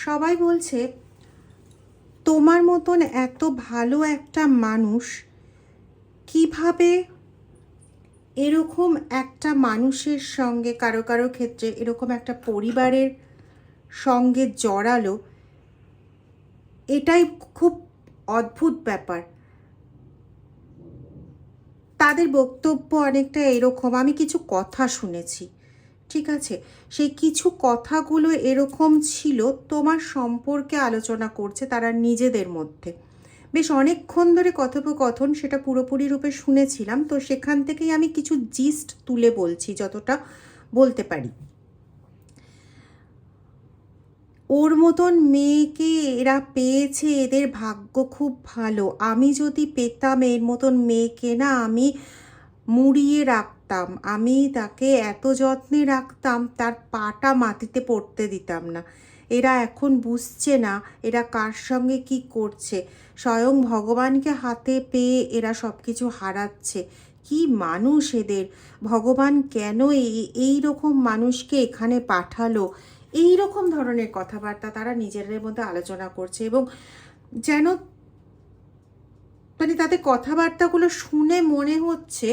সবাই বলছে তোমার মতন এত ভালো একটা মানুষ কিভাবে এরকম একটা মানুষের সঙ্গে কারো কারো ক্ষেত্রে এরকম একটা পরিবারের সঙ্গে জড়ালো, এটাই খুব অদ্ভুত ব্যাপার। তাদের বক্তব্য অনেকটা এরকম, আমি কিছু কথা শুনেছি, ঠিক আছে, সেই কিছু কথাগুলো এরকম ছিল, তোমার সম্পর্কে আলোচনা করছে তারা নিজেদের মধ্যে। বেশ অনেকক্ষণ ধরে কথোপকথন, সেটা পুরোপুরি রূপে শুনেছিলাম, তো সেখান থেকেই আমি কিছু জিস্ট তুলে বলছি যতটা বলতে পারি। ওর মতন মেয়েকে এরা পেয়েছে, এদের ভাগ্য খুব ভালো। আমি যদি পেতাম এর মতন মেয়েকে, না আমি মুড়িয়ে রাখতাম, আমি তাকে এত যত্নে রাখতাম, তার পাটা মাটিতে পড়তে দিতাম না। এরা এখন বুঝছে না এরা কার সঙ্গে কি করছে, স্বয়ং ভগবানকে হাতে পেয়ে এরা সব কিছু হারাচ্ছে। কি মানুষ এদের, ভগবান কেন এই রকম মানুষকে এখানে পাঠালো, এই রকম ধরনের কথাবার্তা তারা নিজেদের মধ্যে আলোচনা করছে। এবং যেন মানে তাদের কথাবার্তাগুলো শুনে মনে হচ্ছে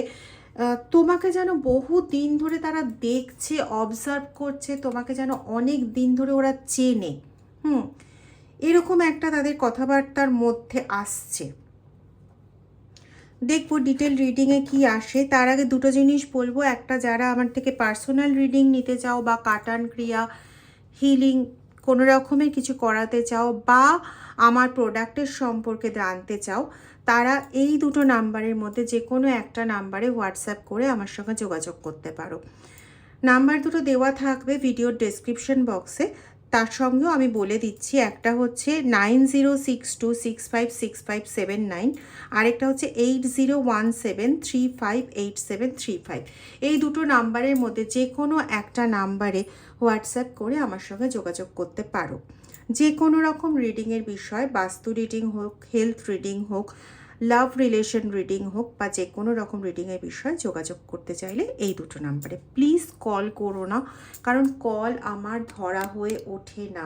তোমাকে যেন বহু দিন ধরে তারা দেখছে, অবজার্ভ করছে, তোমাকে যেন অনেক দিন ধরে ওরা চেনে। এরকম একটা তাদের কথাবার্তার মধ্যে আসছে। দেখবো ডিটেল রিডিংয়ে কি আসে। তার আগে দুটো জিনিস বলবো। একটা, যারা আমার থেকে পার্সোনাল রিডিং নিতে চাও বা কাটান ক্রিয়া, হিলিং কোনো রকমের কিছু করাতে চাও বা আমার প্রোডাক্টের সম্পর্কে জানতে চাও, তারা এই দুটো নাম্বারের মধ্যে যে কোনো একটা নাম্বারে হোয়াটসঅ্যাপ করে আমার সঙ্গে যোগাযোগ করতে পারো। নাম্বার দুটো দেওয়া থাকবে ভিডিওর ডেসক্রিপশন বক্সে, তার সঙ্গেও আমি বলে দিচ্ছি। একটা হচ্ছে 9062656579, আরেকটা হচ্ছে 8017358735। এই দুটো নাম্বারের মধ্যে যে কোনো একটা নাম্বারে হোয়াটসঅ্যাপ করে আমার সঙ্গে যোগাযোগ করতে পারো। যে কোনো রকম রিডিংয়ের বিষয়, বাস্তু রিডিং হোক, হেলথ রিডিং হোক, লাভ রিলেশন রিডিং হোক বা যে কোনো রকম রিডিংয়ের বিষয়ে যোগাযোগ করতে চাইলে এই দুটো নাম্বারে প্লিজ কল করো না, কারণ কল আমার ধরা হয়ে ওঠে না,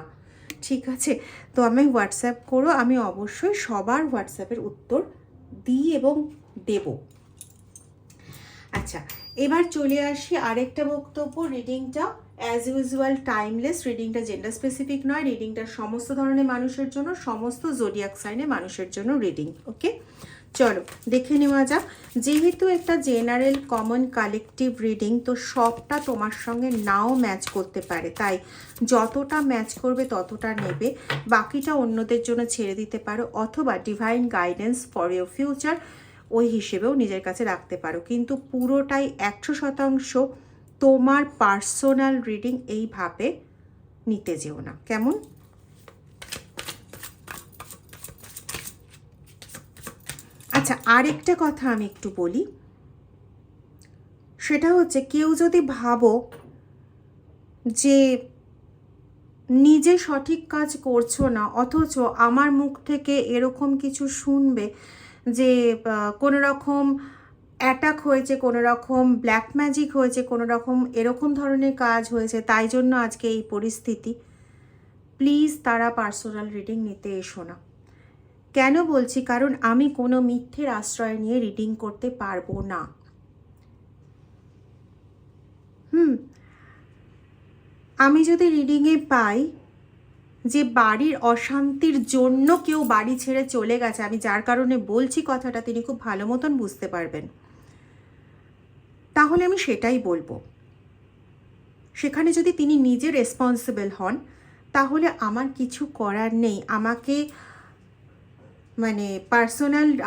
ঠিক আছে? তো আমি হোয়াটসঅ্যাপ করো, আমি অবশ্যই সবার হোয়াটসঅ্যাপের উত্তর দিই এবং দেব। আচ্ছা, এবার চলে আসি আরেকটা বক্তব্য। রিডিংটা অ্যাজ ইউজুয়াল টাইমলেস, রিডিংটা জেন্ডার স্পেসিফিক নয়, রিডিংটা সমস্ত ধরনের মানুষের জন্য, সমস্ত জোডিয়াক সাইনের মানুষের জন্য রিডিং। ওকে, চলো দেখে নেওয়া যাক। যেহেতু একটা জেনারেল কমন কালেকটিভ রিডিং, তো সবটা তোমার সঙ্গে নাও ম্যাচ করতে পারে, তাই যতটা ম্যাচ করবে ততটা নেবে, বাকিটা অন্যদের জন্য ছেড়ে দিতে পারো, অথবা divine guidance for your future ওই হিসেবেও নিজের কাছে রাখতে পারো। কিন্তু পুরোটাই 100% তোমার পার্সোনাল রিডিং এইভাবে নিতে যেও না, কেমন? আচ্ছা, আরেকটা কথা আমি একটু বলি, সেটা হচ্ছে কেউ যদি ভাবো যে নিজে সঠিক কাজ করছো না, অথচ আমার মুখ থেকে এরকম কিছু শুনবে যে কোনো রকম অ্যাটাক হয়েছে, কোনো রকম ব্ল্যাক ম্যাজিক হয়েছে, কোনো রকম এরকম ধরনের কাজ হয়েছে, তাই জন্য আজকে এই পরিস্থিতি, প্লিজ তারা পার্সোনাল রিডিং নিতে এসো না। কেন বলছি? কারণ আমি কোনো মিথ্যের আশ্রয় নিয়ে রিডিং করতে পারবো না। আমি যদি রিডিংয়ে পাই যে বাড়ির অশান্তির জন্য কেউ বাড়ি ছেড়ে চলে গেছে, আমি যার কারণে বলছি কথাটা তিনি খুব ভালো মতন বুঝতে পারবেন, তাহলে আমি সেটাই বলবো। সেখানে যদি তিনি নিজে রেসপন্সিবল হন, তাহলে আমার কিছু করার নেই। আমাকে মানে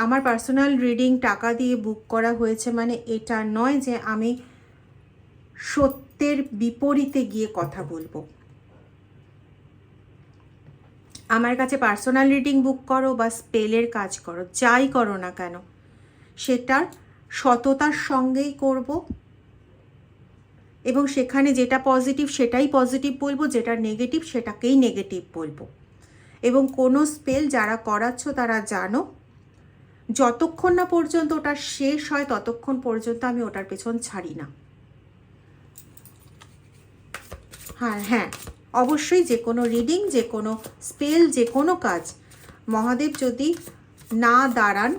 আমার পার্সোনাল রিডিং টাকা দিয়ে বুক করা হয়েছে মানে এটা নয় যে আমি সত্যের বিপরীতে গিয়ে কথা বলবো। আমার কাছে পার্সোনাল রিডিং বুক করো বা স্পেলের কাজ করো, যাই করো না কেন, সেটার সততার সঙ্গেই করব, এবং সেখানে যেটা পজিটিভ সেটাই পজিটিভ বলবো, যেটা নেগেটিভ সেটাকেই নেগেটিভ বলবো। এবং কোনো স্পেল যারা করাচ্ছ তারা জানো, যতক্ষণ না পর্যন্ত ওটা শেষ হয় ততক্ষণ পর্যন্ত আমি ওটার পেছন ছাড়ি না। হ্যাঁ, অবশ্যই যে কোনো রিডিং, যে কোনো স্পেল, যে কোনো কাজ মহাদেব যদি না দাঁড়ান,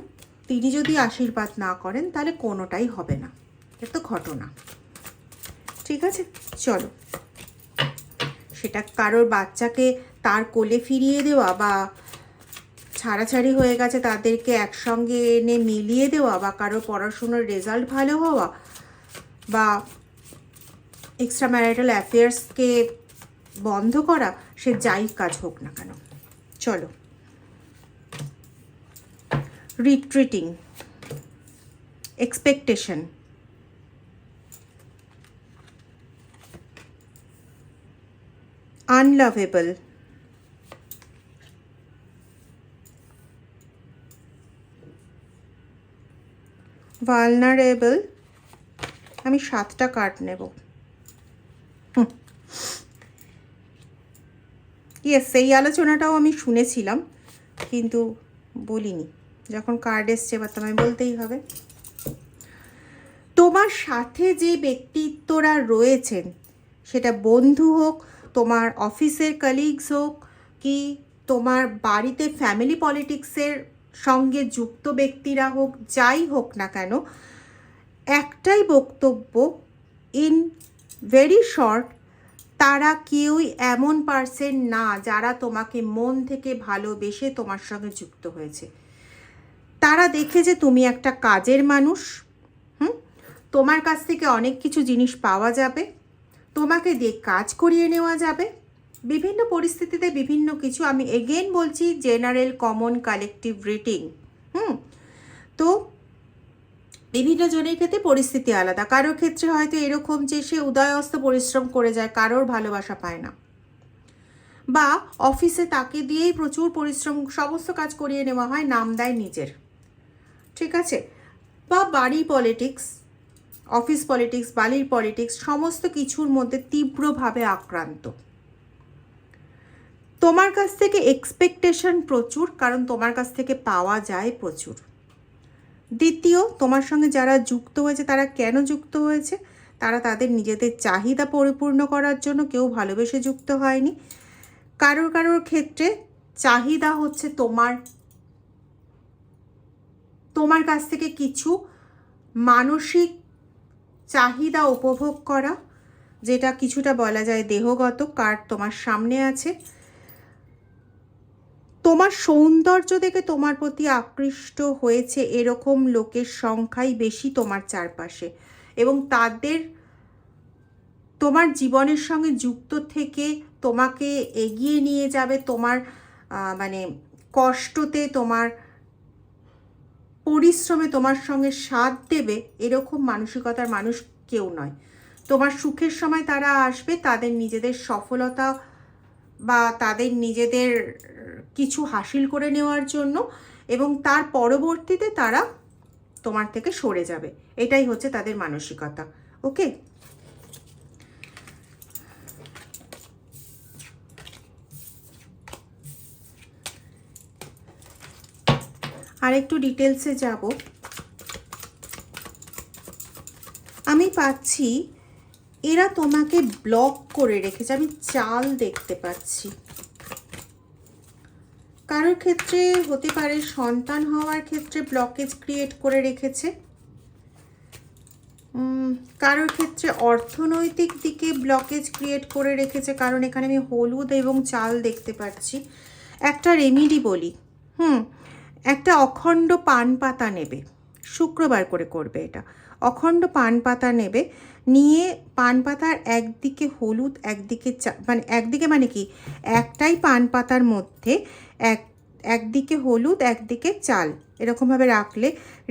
তিনি যদি আশীর্বাদ না করেন, তাহলে কোনোটাই হবে না। এটা তো ঘটনা। ঠিক আছে, চলো, সেটা কারোর বাচ্চাকে তার কোলে ফিরিয়ে দেওয়া, বা ছাড়াছাড়ি হয়ে গেছে তাদেরকে একসঙ্গে এনে মিলিয়ে দেওয়া, বা কারোর পড়াশোনার রেজাল্ট ভালো হওয়া, বা এক্সট্রা ম্যারিটাল অ্যাফেয়ার্সকে বন্ধ করা, সে যাই কাজ হোক না কেন। চলো, রিট্রিটিং, এক্সপেকটেশন, আনলাভেবল, ভালনারেবল। আমি 7টা কার্ড নেব। ইয়েস, সেই আলোচনাটাও আমি শুনেছিলাম, কিন্তু বলিনি। যখন কার্ড এসছে এবার তোমায় বলতেই হবে। তোমার সাথে যে ব্যক্তিত্বরা রয়েছেন, সেটা বন্ধু হোক, তোমার অফিসের কলিগস হোক, কি তোমার বাড়িতে ফ্যামিলি পলিটিক্সের সঙ্গে যুক্ত ব্যক্তিরা হোক, যাই হোক না কেন, একটাই বক্তব্য, ইন ভেরি শর্ট, তারা কেউই এমন পার্সন না যারা তোমাকে মন থেকে ভালোবেসে তোমার সঙ্গে যুক্ত হয়েছে। তারা দেখে যে তুমি একটা কাজের মানুষ, তোমার কাছ থেকে অনেক কিছু জিনিস পাওয়া যাবে, তোমাকে দিয়ে কাজ করিয়ে নেওয়া যাবে, বিভিন্ন পরিস্থিতিতে বিভিন্ন কিছু। আমি এগেন বলছি, জেনারেল, কমন, কালেকটিভ রিডিং। তো বিভিন্ন জনের ক্ষেত্রে পরিস্থিতি আলাদা। কারোর ক্ষেত্রে হয়তো এরকম যে সে উদয়স্ত পরিশ্রম করে যায়, কারোর ভালোবাসা পায় না, বা অফিসে তাকে দিয়েই প্রচুর পরিশ্রম, সমস্ত কাজ করিয়ে নেওয়া হয়, নাম দেয় নিজের। ঠিক আছে, বা বাড়ি পলিটিক্স, অফিস পলিটিক্স, বাড়ির পলিটিক্স, সমস্ত কিছুর মধ্যে তীব্রভাবে আক্রান্ত। তোমার কাছ থেকে এক্সপেকটেশন প্রচুর, কারণ তোমার কাছ থেকে পাওয়া যায় প্রচুর। দ্বিতীয়, তোমার সঙ্গে যারা যুক্ত হয়েছে, তারা কেন যুক্ত হয়েছে? তারা তাদের নিজেদের চাহিদা পরিপূর্ণ করার জন্য, কেউ ভালোবেসে যুক্ত হয়নি। কারোর ক্ষেত্রে চাহিদা হচ্ছে তোমার কাছ থেকে কিছু মানসিক চাহিদা উপভোগ করা, যেটা কিছুটা বলা যায় দেহগত। কার্ড তোমার সামনে আছে। তোমার সৌন্দর্য দেখে তোমার প্রতি আকৃষ্ট হয়েছে এরকম লোকের সংখ্যাই বেশি তোমার চারপাশে, এবং তাদের তোমার জীবনের সঙ্গে যুক্ত থেকে তোমাকে এগিয়ে নিয়ে যাবে, তোমার মানে কষ্টতে, তোমার পরিশ্রমে তোমার সঙ্গে সাথ দেবে, এরকম মানসিকতার মানুষ কেউ নয়। তোমার সুখের সময় তারা আসবে তাদের নিজেদের সফলতা বা তাদের নিজেদের কিছু হাসিল করে নেওয়ার জন্য, এবং তার পরবর্তীতে তারা তোমার থেকে সরে যাবে। এটাই হচ্ছে তাদের মানসিকতা। ওকে, আর একটু ডিটেলসে যাব। আমি পাচ্ছি এরা তোমাকে ব্লক করে রেখেছে। আমি চাল দেখতে পাচ্ছি। কারোর ক্ষেত্রে হতে পারে সন্তান হওয়ার ক্ষেত্রে ব্লকেজ ক্রিয়েট করে রেখেছে, কারোর ক্ষেত্রে অর্থনৈতিক দিকে ব্লকেজ ক্রিয়েট করে রেখেছে, কারণ এখানে আমি হলুদ এবং চাল দেখতে পাচ্ছি। একটা রেমিডি বলি, একটা অখণ্ড পান পাতা নেবে, শুক্রবার করে করবে এটা। অখণ্ড পান পাতা নেবে, নিয়ে পান পাতার একদিকে হলুদ, একদিকে একদিকে মানে কি, একটাই পান পাতার মধ্যে একদিকে হলুদ, একদিকে চাল, এরকমভাবে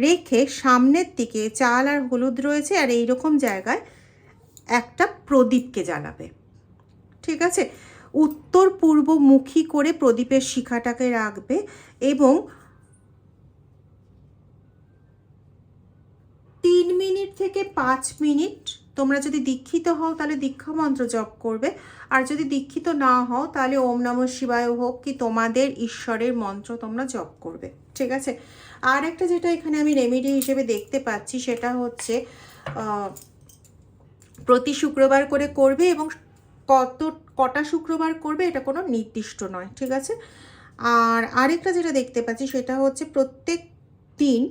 রেখে সামনের দিকে চাল আর হলুদ রয়েছে, আর এইরকম জায়গায় একটা প্রদীপকে জ্বালাবে। ঠিক আছে, উত্তর পূর্বমুখী করে প্রদীপের শিখাটাকে রাখবে, এবং 3 মিনিট থেকে 5 মিনিট, তোমরা যদি দীক্ষিত হও তাহলে দীক্ষা মন্ত্র জপ করবে, আর যদি দীক্ষিত না হও তাহলে ওম নমঃ শিবায় হোক কি তোমাদের ঈশ্বরের মন্ত্র তোমরা জপ করবে। ঠিক আছে, আর একটা যেটা এখানে আমি রেমেডি হিসেবে দেখতে পাচ্ছি, সেটা হচ্ছে প্রতি শুক্রবার করে করবে, এবং কটা শুক্রবার করবে এটা কোনো নির্দিষ্ট নয়, ঠিক আছে। আর আরেকটা যেটা দেখতে পাচ্ছি সেটা হচ্ছে প্রত্যেক দিন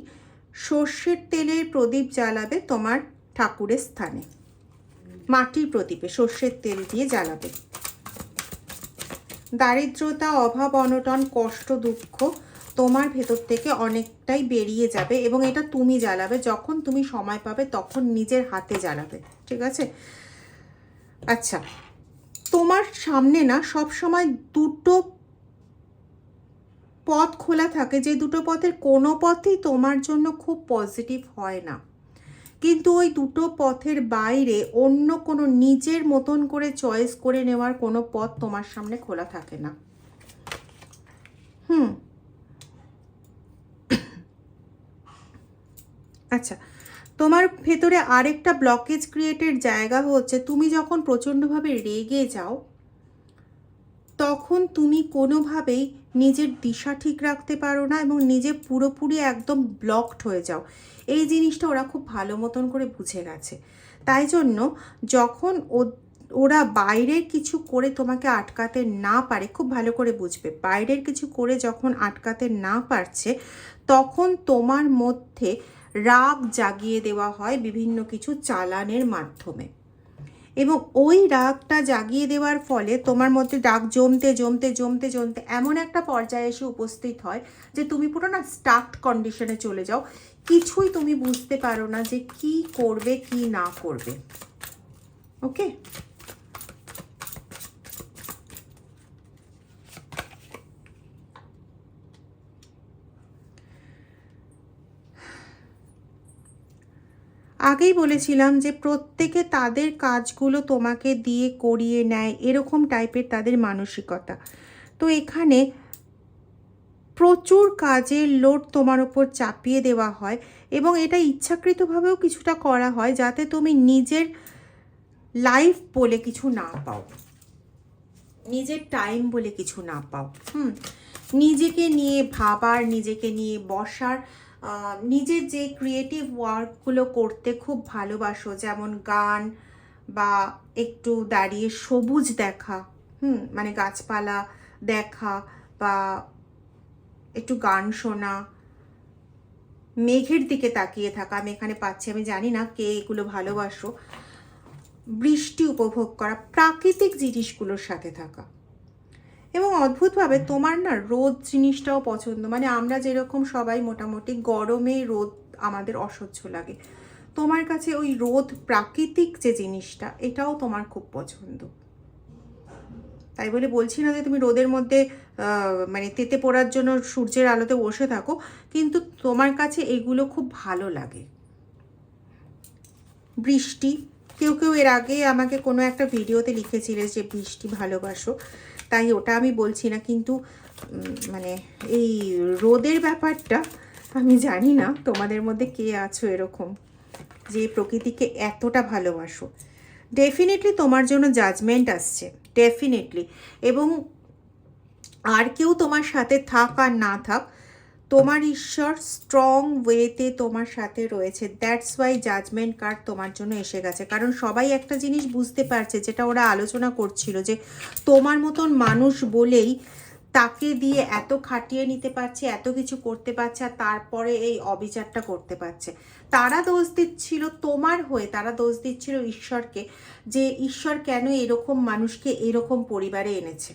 সর্ষের তেলের প্রদীপ জ্বালাবে তোমার ঠাকুরের স্থানে, মাটির প্রদীপে সর্ষের তেল দিয়ে জ্বালাবে। দারিদ্রতা, অভাব, অনটন, কষ্ট, দুঃখ তোমার ভেতর থেকে অনেকটাই বেরিয়ে যাবে, এবং এটা তুমি জ্বালাবে যখন তুমি সময় পাবে, তখন নিজের হাতে জ্বালাবে, ঠিক আছে। আচ্ছা, তোমার সামনে না সব সময় দুটো পথ খোলা থাকে, যে দুটো পথের কোনো পথই তোমার জন্য খুব পজিটিভ হয় না, কিন্তু ওই দুটো পথের বাইরে অন্য কোনো নিজের মতন করে চয়েস করে নেওয়ার কোনো পথ তোমার সামনে খোলা থাকে না। আচ্ছা, তোমার ভেতরে আরেকটা ব্লকেজ ক্রিয়েটের জায়গা হচ্ছে, তুমি যখন প্রচণ্ডভাবে রেগে যাও তখন তুমি কোনোভাবেই নিজের দিশা ঠিক রাখতে পারো না এবং নিজে পুরোপুরি একদম ব্লকড হয়ে যাও। এই জিনিসটা ওরা খুব ভালো মতন করে বুঝে গেছে। তাই জন্য যখন ওরা বাইরের কিছু করে তোমাকে আটকাতে না পারে, খুব ভালো করে বুঝবে, বাইরের কিছু করে যখন আটকাতে না পারছে তখন তোমার মধ্যে রাগ জাগিয়ে দেওয়া হয় বিভিন্ন কিছু চালানের মাধ্যমে, এবং ওই রাগটা জাগিয়ে দেওয়ার ফলে তোমার মধ্যে রাগ জমতে জমতে জমতে জমতে এমন একটা পর্যায়ে এসে উপস্থিত হয় যে তুমি পুরো না স্টাকড কন্ডিশনে চলে যাও, কিছুই তুমি বুঝতে পারো না যে কি করবে কি না করবে। ওকে, আগেই বলেছিলাম যে প্রত্যেকে তাদের কাজগুলো তোমাকে দিয়ে করিয়ে নেয়, এরকম টাইপের তাদের মানসিকতা। তো এখানে প্রচুর কাজের লোড তোমার ওপর চাপিয়ে দেওয়া হয়, এবং এটা ইচ্ছাকৃতভাবেও কিছুটা করা হয় যাতে তুমি নিজের লাইফ বলে কিছু না পাও, নিজের টাইম বলে কিছু না পাও। নিজেকে নিয়ে ভাবার, নিজেকে নিয়ে বসার, নিজের যে ক্রিয়েটিভ ওয়ার্কগুলো করতে খুব ভালোবাসো, যেমন গান বা একটু দাঁড়িয়ে সবুজ দেখা, মানে গাছপালা দেখা বা একটু গান শোনা, মেঘের দিকে তাকিয়ে থাকা, আমি এখানে পাচ্ছি, আমি জানি না কে এগুলো ভালোবাসো, বৃষ্টি উপভোগ করা, প্রাকৃতিক জিনিসগুলোর সাথে থাকা। এবং অদ্ভুতভাবে তোমার না রোদ জিনিসটাও পছন্দ, মানে আমরা যেরকম সবাই মোটামুটি গরমে রোদ আমাদের অসহ্য লাগে, তোমার কাছে ওই রোদ, প্রাকৃতিক যে জিনিসটা, এটাও তোমার খুব পছন্দ। তাই বলে বলছি না যে তুমি রোদের মধ্যে মানে তেতে পড়ার জন্য সূর্যের আলোতে বসে থাকো, কিন্তু তোমার কাছে এগুলো খুব ভালো লাগে। বৃষ্টি, কেউ কেউ এর আগে আমাকে কোনো একটা ভিডিওতে লিখেছিলে যে বৃষ্টি ভালোবাসো, তাই ওটা আমি বলছি না, কিন্তু মানে এই রোদের ব্যাপারটা আমি জানি না তোমাদের মধ্যে কে আছো এরকম যে প্রকৃতিকে এতটা ভালোবাসো। ডেফিনেটলি তোমার জন্য জাজমেন্ট আসছে, ডেফিনেটলি, এবং আর কেউ তোমার সাথে থাক আর না থাক, তোমার ঈশ্বর স্ট্রং ওয়েতে তোমার সাথে রয়েছে। দ্যাটস ওয়াই জাজমেন্ট কার্ড তোমার জন্য এসে গেছে, কারণ সবাই একটা জিনিস বুঝতে পারছে, যেটা ওরা আলোচনা করছিল, যে তোমার মতন মানুষ বলেই তাকে দিয়ে এত খাটিয়ে নিতে পারছে, এত কিছু করতে পারছে, আর তারপরে এই অবিচারটা করতে পারছে। তারা দোষ দিচ্ছিল তোমার হয়ে, তারা দোষ দিচ্ছিল ঈশ্বরকে, যে ঈশ্বর কেন এরকম মানুষকে এরকম পরিবারে এনেছে,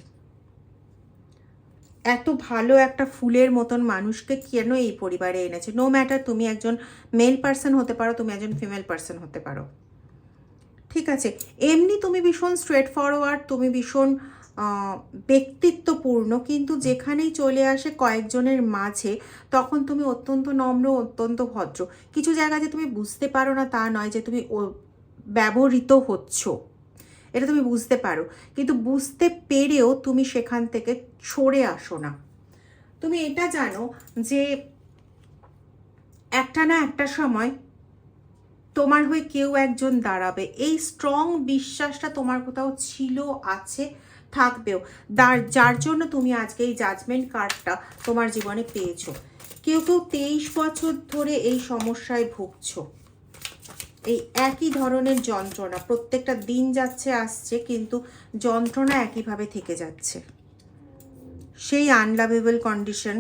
এত ভালো একটা ফুলের মতন মানুষকে কেন এই পরিবারে এনেছে। নো ম্যাটার তুমি একজন মেল পার্সন হতে পারো, তুমি একজন ফিমেল পার্সন হতে পারো, ঠিক আছে। এমনি তুমি ভীষণ স্ট্রেট ফরওয়ার্ড, তুমি ভীষণ ব্যক্তিত্বপূর্ণ, কিন্তু যেখানেই চলে আসে কয়েকজনের মাঝে তখন তুমি অত্যন্ত নম্র, অত্যন্ত ভদ্র। কিছু জায়গায় যে তুমি বুঝতে পারো না তা নয়, যে তুমি ব্যবহৃত হচ্ছ, এটা তুমি বুঝতে পারো, কিন্তু বুঝতে পেরেও তুমি সেখান থেকে সরে আসো না। তুমি এটা জানো যে একটা না একটা সময় তোমার হয়ে কেউ একজন দাঁড়াবে, এই স্ট্রং বিশ্বাসটা তোমার কোথাও ছিল, আছে, থাকবেও, যার জন্য তুমি আজকে এই জাজমেন্ট কার্ডটা তোমার জীবনে পেয়েছো। কেউ কেউ 23 বছর ধরে এই সমস্যায় ভুগছো, এই একই ধরনের যন্ত্রণা, প্রত্যেকটা দিন যাচ্ছে আসছে, কিন্তু যন্ত্রণা একইভাবে থেকে যাচ্ছে। সেই আনলাভেবল কন্ডিশন,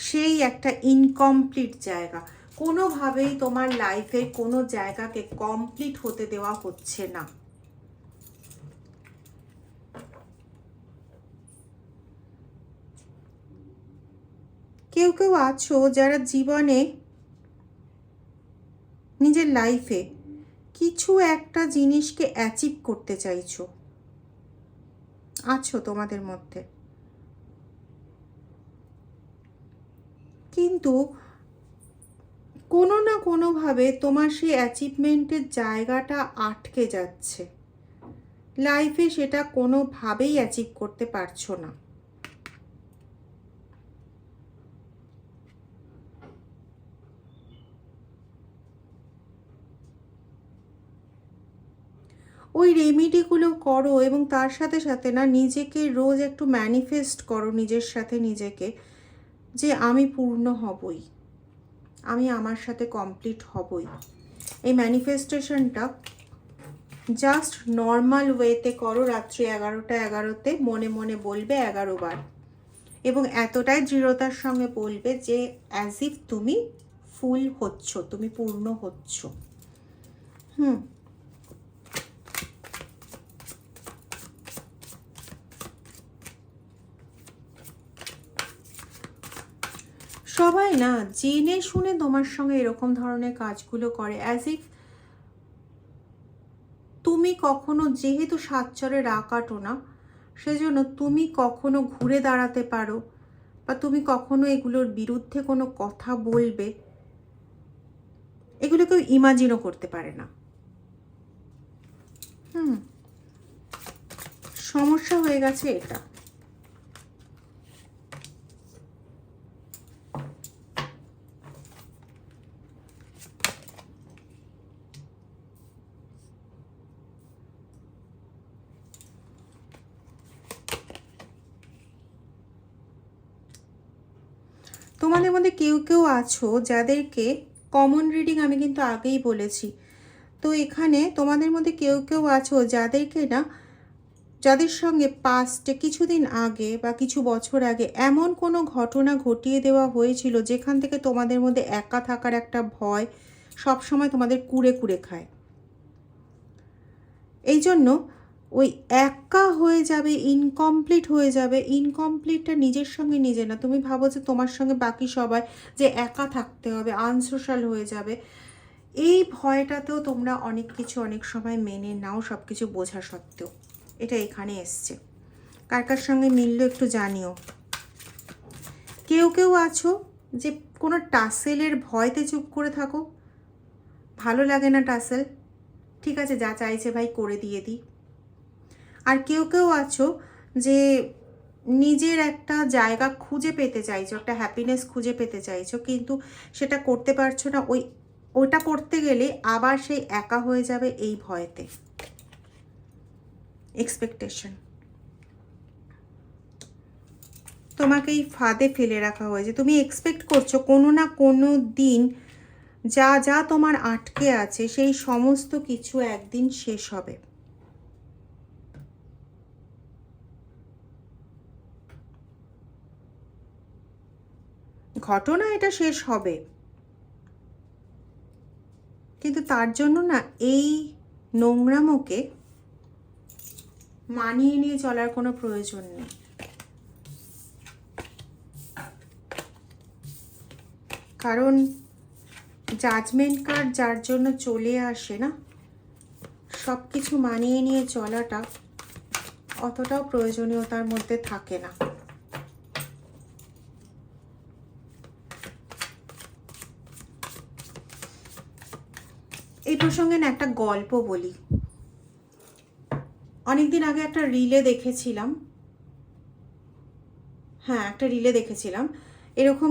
সেই একটা ইনকমপ্লিট জায়গা। কোনোভাবেই তোমার লাইফের কোনো জায়গাকে কমপ্লিট হতে দেওয়া হচ্ছে না। কেউ কেউ আছো যারা জীবনে, নিজের লাইফে কিছু একটা জিনিসকে অ্যাচিভ করতে চাইছো, আছো তোমাদের মধ্যে, কিন্তু কোনো না কোনোভাবে তোমার সেই অ্যাচিভমেন্টের জায়গাটা আটকে যাচ্ছে। লাইফে সেটা কোনোভাবেই অ্যাচিভ করতে পারছো না। ওই রেমিডিগুলো করো এবং তার সাথে সাথে না নিজেকে রোজ একটু ম্যানিফেস্ট করো নিজের সাথে নিজেকে, যে আমি পূর্ণ হবই, আমি আমার সাথে কমপ্লিট হবই। এই ম্যানিফেস্টেশনটা জাস্ট নর্মাল ওয়েতে করো, রাত্রি 11টা 11তে মনে মনে বলবে 11 বার, এবং এতটাই দৃঢ়তার সঙ্গে বলবে যে অ্যাজ ইফ তুমি ফুল হচ্ছ, তুমি পূর্ণ হচ্ছ। সবাই না জেনে শুনে তোমার সঙ্গে এরকম ধরনের কাজগুলো করে, অ্যাজ ইফ তুমি কখনো, যেহেতু সাতচরে রা কাটো না, সেজন্য তুমি কখনো ঘুরে দাঁড়াতে পারো, বা তুমি কখনো এগুলোর বিরুদ্ধে কোনো কথা বলবে, এগুলো কেউ ইমাজিনও করতে পারে না। সমস্যা হয়ে গেছে এটা। তোমাদের মধ্যে কেউ কেউ আছো যাদেরকে কমন রিডিং আমি কিন্তু আগেই বলেছি, তো এখানে তোমাদের মধ্যে কেউ কেউ আছো যাদেরকে না, যাদের সঙ্গে পাস্টে কিছুদিন আগে বা কিছু বছর আগে এমন কোনো ঘটনা ঘটিয়ে দেওয়া হয়েছিল যেখান থেকে তোমাদের মধ্যে একা থাকার একটা ভয় সবসময় তোমাদের কুড়ে কুড়ে খায়। এই জন্য ওই একা হয়ে যাবে, ইনকমপ্লিট হয়ে যাবে। ইনকমপ্লিটটা নিজের সঙ্গে নিজে না, তুমি ভাবো যে তোমার সঙ্গে বাকি সবাই, যে একা থাকতে হবে, আনসোশ্যাল হয়ে যাবে। এই ভয়টাতেও তোমরা অনেক কিছু অনেক সময় মেনে নাও, সব কিছু বোঝা সত্ত্বেও। এটা এখানে এসছে, কার কার সঙ্গে মিললো একটু জানিও। কেউ কেউ আছো যে কোনো টাসেলের ভয়তে চুপ করে থাকো, ভালো লাগে না টাসেল, ঠিক আছে যা চাইছে ভাই করে দিয়ে দিই। আর কেউ কেউ আছো যে নিজের একটা জায়গা খুঁজে পেতে চাইছো, একটা হ্যাপিনেস খুঁজে পেতে চাইছো, কিন্তু সেটা করতে পারছো না। ওটা করতে গেলে আবার সেই একা হয়ে যাবে এই ভয়েতে। এক্সপেকটেশন, তোমাকে এই ফাঁদে ফেলে রাখা হয়েছে। তুমি এক্সপেক্ট করছো কোনো না কোনো দিন যা যা তোমার আটকে আছে সেই সমস্ত কিছু একদিন শেষ হবে। ঘটনা এটা শেষ হবে, কিন্তু তার জন্য না এই নোংরামোকে মানিয়ে নিয়ে চলার কোনো প্রয়োজন নেই। কারণ জাজমেন্ট কার্ড যার জন্য চলে আসে না, সব কিছু মানিয়ে নিয়ে চলাটা অতটাও প্রয়োজনীয়তার মধ্যে থাকে না। এই প্রসঙ্গে না একটা গল্প বলি। অনেকদিন আগে একটা রিলে দেখেছিলাম, হ্যাঁ একটা রিলে দেখেছিলাম, এরকম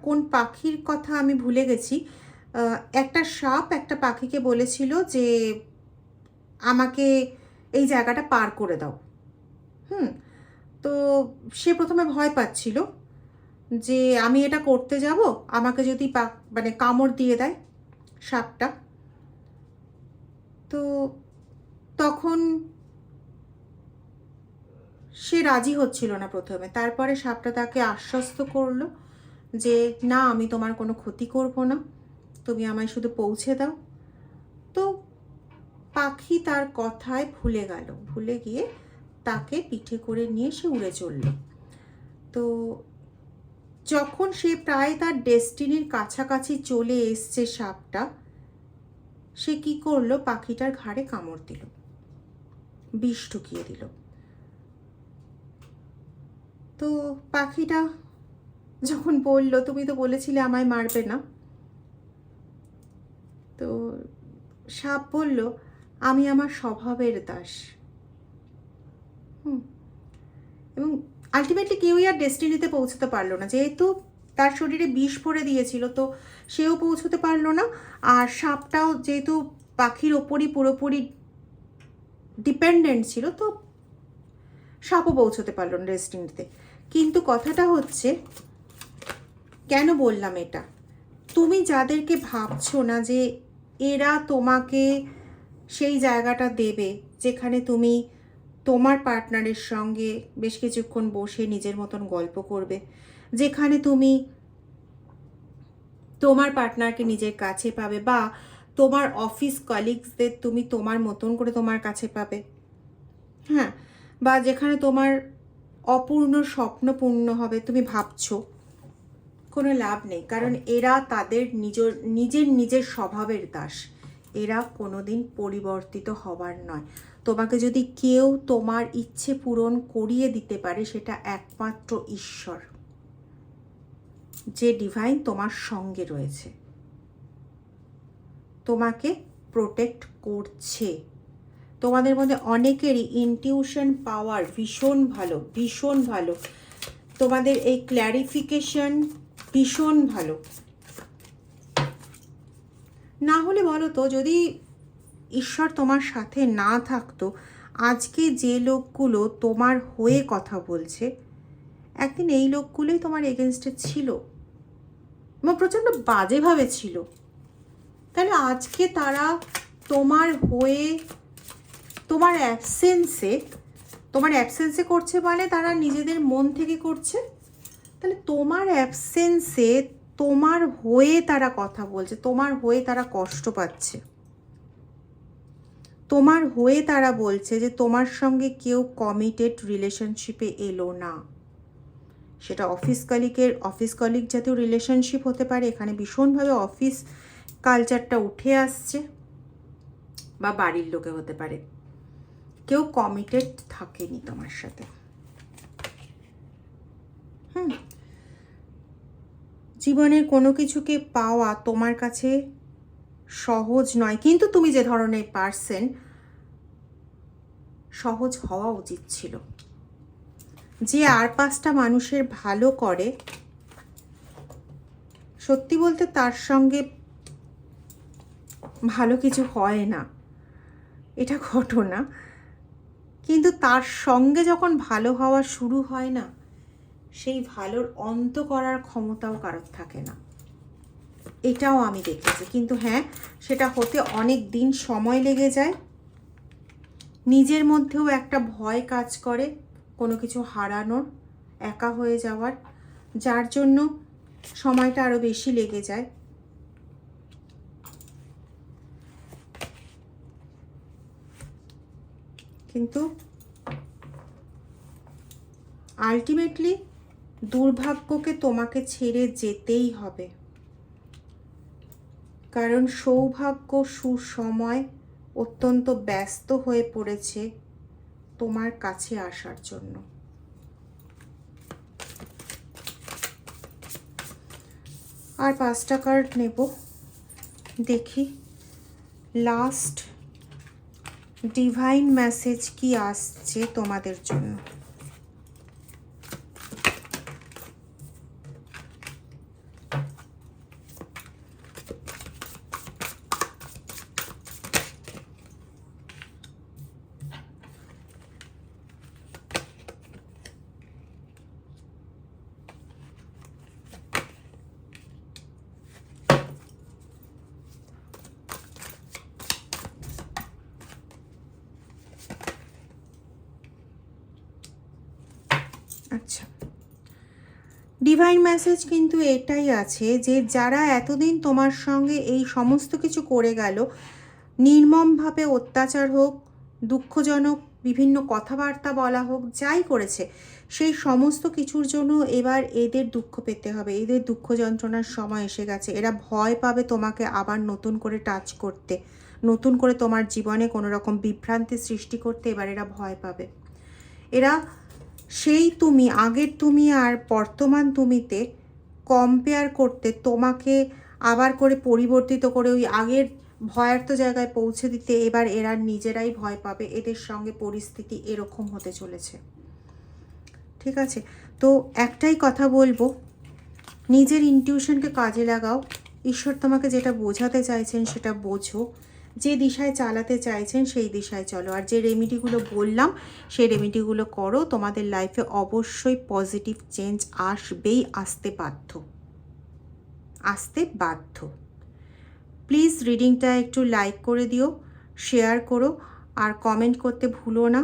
কোন পাখির কথা আমি ভুলে গেছি। একটা সাপ একটা পাখিকে বলেছিল যে আমাকে এই জায়গাটা পার করে দাও। তো সে প্রথমে ভয় পাচ্ছিল যে আমি এটা করতে যাব, আমাকে যদি মানে কামড় দিয়ে দেয়, সাপটা। তো তখন সে রাজি হচ্ছিল না প্রথমে, তারপরে সাপটা তাকে আশ্বস্ত করলো যে না, আমি তোমার কোনো ক্ষতি করব না, তুমি আমায় শুধু পৌঁছে দাও। তো পাখি তার কথায় ভুলে গেল, ভুলে গিয়ে তাকে পিঠে করে নিয়ে সে উড়ে চলল। তো যখন সে প্রায় তার ডেস্টিনির কাছাকাছি চলে এসছে সাপটা, সে কি করলো, পাখিটার ঘাড়ে কামড় দিল, বিষ ঢুকিয়ে দিল। তো পাখিটা যখন বলল তুমি তো বলেছিলে আমায় মারবে না, তো সাপ বলল আমি আমার স্বভাবের দাস। এবং আলটিমেটলি কেউই আর ডেস্টিনিতে পৌঁছতে পারলো না, যেহেতু তার শরীরে বিষ ভরে দিয়েছিল, তো সেও পৌঁছতে পারলো না। আর সাপটাও যেহেতু পাখির ওপরই পুরোপুরি ডিপেন্ডেন্ট ছিল, তো সাপও পৌঁছতে পারলো না ডেস্টিনিতে। কিন্তু কথাটা হচ্ছে, কেন বললাম এটা, তুমি যাদেরকে ভাবছো না যে এরা তোমাকে সেই জায়গাটা দেবে যেখানে তুমি তোমার পার্টনারের সঙ্গে বেশ কিছুক্ষণ বসে নিজের মতন গল্প করবে, যেখানে তুমি তোমার পার্টনারকে নিজের কাছে পাবে, বা তোমার অফিস কলিগসদের তুমি তোমার মতন করে তোমার কাছে পাবে, হ্যাঁ, বা যেখানে তোমার অপূর্ণ স্বপ্ন পূর্ণ হবে, তুমি ভাবছো, কোনো লাভ নেই। কারণ এরা তাদের নিজের স্বভাবের দাস, এরা কোনোদিন পরিবর্তিত হবার নয়। তোমাকে যদি কেউ তোমার ইচ্ছে পূরণ করিয়ে দিতে পারে, সেটা একমাত্র ঈশ্বর, যে ডিভাইন তোমার সঙ্গে রয়েছে, তোমাকে প্রোটেক্ট করছে। তোমাদের মধ্যে অনেকেরই ইনটিউশন পাওয়ার ভীষণ ভালো, ভীষণ ভালো, তোমাদের এই ক্ল্যারিফিকেশন ভীষণ ভালো। না হলে বলো তো, যদি ঈশ্বর তোমার সাথে না থাকতো, আজকে যে লোকগুলো তোমার হয়ে কথা বলছে, একদিন এই লোকগুলোই তোমার এগেনস্টে ছিল এবং প্রচণ্ড বাজেভাবে ছিল। তাহলে আজকে তারা তোমার হয়ে তোমার অ্যাবসেন্সে করছে, মানে তারা নিজেদের মন থেকে করছে। তাহলে তোমার অ্যাবসেন্সে তোমার হয়ে তারা কথা বলছে, তোমার হয়ে তারা কষ্ট পাচ্ছে, তোমার হয়ে তারা বলছে যে তোমার সঙ্গে কেউ কমিটেড রিলেশনশিপে এলো না। সেটা অফিস কলিগ জাতীয় রিলেশনশিপ হতে পারে, এখানে ভীষণভাবে অফিস কালচারটা উঠে আসছে, বা বাড়ির লোকে হতে পারে, কেউ কমিটেড থাকেনি তোমার সাথে। জীবনের কোনো কিছুকে পাওয়া তোমার কাছে সহজ নয়, কিন্তু তুমি যে ধরনের পার্সন, সহজ হওয়া উচিত ছিল। যে আর 5টা মানুষের ভালো করে, সত্যি বলতে তার সঙ্গে ভালো কিছু হয় না, এটা ঘটনা। কিন্তু তার সঙ্গে যখন ভালো হওয়া শুরু হয় না, সেই ভালোর অন্ত করার ক্ষমতাও কারোর থাকে না, এটাও আমি দেখেছি। কিন্তু হ্যাঁ, সেটা হতে অনেক দিন সময় লেগে যায়, নিজের মধ্যেও একটা ভয় কাজ করে কোনো কিছু হারানোর, একা হয়ে যাওয়ার, যার জন্য সময়টা আরও বেশি লেগে যায়। কিন্তু আলটিমেটলি দুর্ভাগ্যকে তোমাকে ছেড়ে যেতেই হবে, কারণ সৌভাগ্য সুসময় অত্যন্ত ব্যস্ত হয়ে পড়েছে তোমার কাছে আসার জন্য। আর 5টা কার্ড নেব, দেখি লাস্ট ডিভাইন মেসেজ কি আসছে তোমাদের জন্য। আচ্ছা, ডিভাইন মেসেজ কিন্তু এটাই আছে যে যারা এতদিন তোমার সঙ্গে এই সমস্ত কিছু করে গেল, নির্মমভাবে অত্যাচার হোক, দুঃখজনক বিভিন্ন কথাবার্তা বলা হোক, যাই করেছে, সেই সমস্ত কিছুর জন্য এবার এদের দুঃখ পেতে হবে। এদের দুঃখ যন্ত্রণার সময় এসে গেছে। এরা ভয় পাবে তোমাকে আবার নতুন করে টাচ করতে, নতুন করে তোমার জীবনে কোনো রকম বিভ্রান্তি সৃষ্টি করতে এবার এরা ভয় পাবে। এরা সেই তুমি, আগের তুমি আর বর্তমান তুমিতে কম্পেয়ার করতে, তোমাকে আবার করে পরিবর্তিত করে ওই আগের ভয়ার্ত জায়গায় পৌঁছে দিতে এবার এরা নিজেরাই ভয় পাবে। এদের সঙ্গে পরিস্থিতি এরকম হতে চলেছে, ঠিক আছে? তো একটাই কথা বলবো, নিজের ইনটিউশনকে কাজে লাগাও। ঈশ্বর তোমাকে যেটা বোঝাতে চাইছেন সেটা বোঝো, যে দিশায় চালাতে চাইছেন সেই দিশায় চলো। আর যে রেমিডিগুলো বললাম সেই রেমিডিগুলো করো, তোমাদের লাইফে অবশ্যই পজিটিভ চেঞ্জ আসবেই, আসতে বাধ্য, আসতে বাধ্য। প্লিজ রিডিংটা একটু লাইক করে দিও, শেয়ার করো, আর কমেন্ট করতে ভুলো না।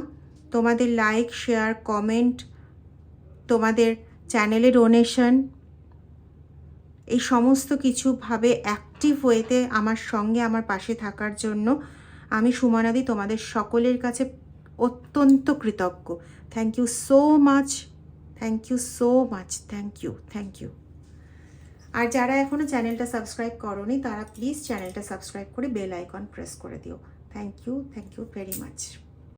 তোমাদের লাইক, শেয়ার, কমেন্ট, তোমাদের চ্যানেলে ডোনেশন, এই সমস্ত কিছুভাবে অ্যাক্টিভ ওয়েতে আমার সঙ্গে আমার পাশে থাকার জন্য আমি সুমনাদি তোমাদের সকলের কাছে অত্যন্ত কৃতজ্ঞ। Thank you so much, thank you so much, thank you, thank you. আর যারা এখনও চ্যানেলটা সাবস্ক্রাইব করোনি তারা প্লিজ চ্যানেলটা সাবস্ক্রাইব করে বেল আইকন প্রেস করে দিও। Thank you very much.